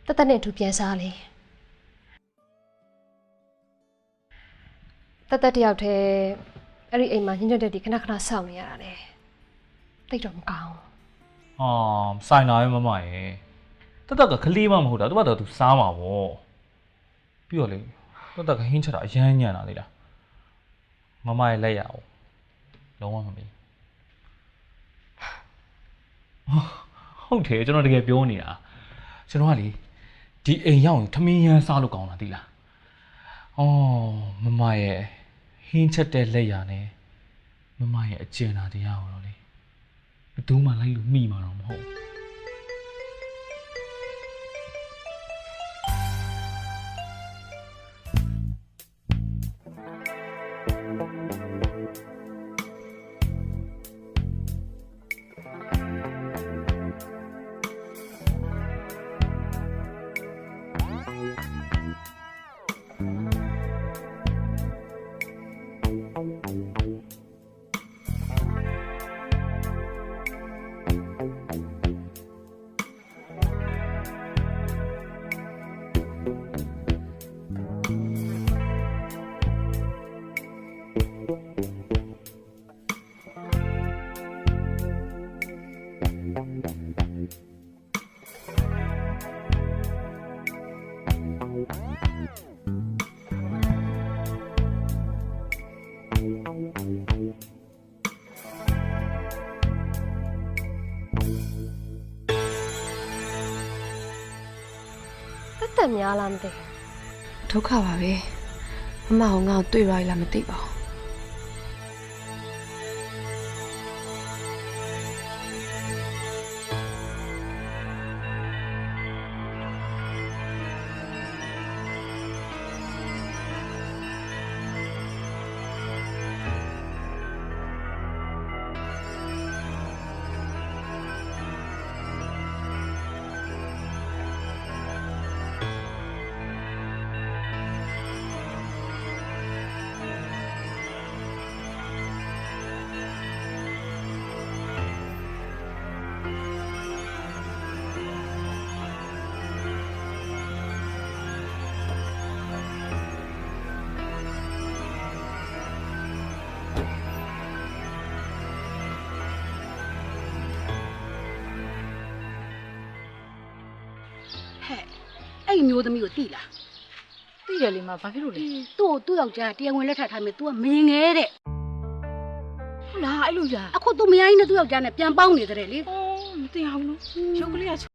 တက်တက်နဲ့အတူပြန်စားလေတက်တက်တယောက်တည်းအဲ့ဒီအိမ်မှာညှဉ်းညွတ်တဲ့ဒီခဏခဏစောင့်နေရတာလေတိတ်တော့မကောင်း ဆိုင်လာရဲ့မမရဲ့တက်တက်ကခလေးမှမဟုတ်တာသူကတော့သူစားမှာပေါ့ပြီးတော့လေတက်တက်ကဟင်းချက်တာအရမ်းညံ့တာလေလားမမရဲ့လက်ရအောင်လုံးဝမမေးဟုတ်တယ်ကျွန်တော်တကယ်ပြောနေတာကျွန်တော်ကလေဒီအိမ်ရောက်ရင်ထမင်းရမ်းစားလို့ကောင်းတာသိလားမမရဲ့ဟင်းချက်တဲ့လက်ရနဲ့မမရဲ့အကျဉ်းတာတရားကိုတော့လေဘယ်သူမှလိုက်လို့မိမှာတော့မဟုတ် တက်တက်များလားမသိ ဒုက္ခပါပဲမမကငါ့ကိုတွေ့ပါလားမသိပါဘူးအဲ့မျိုးသမီးကိုတိလား သိတယ်လေမဘာဖြစ်လို့လဲ သူ့ယောက်ျားတရားဝင်လက်ထပ်ထားမယ် तू ကမင်းငယ်တဲ့ ဟုတ်လားအဲ့လိုကြာ အခု तू မယားကြီးနဲ့သူ့ယောက်ျားနဲ့ပြန်ပေါင်းနေတယ်လေ အော်မသိအောင်လို့ရုပ်ကလေးက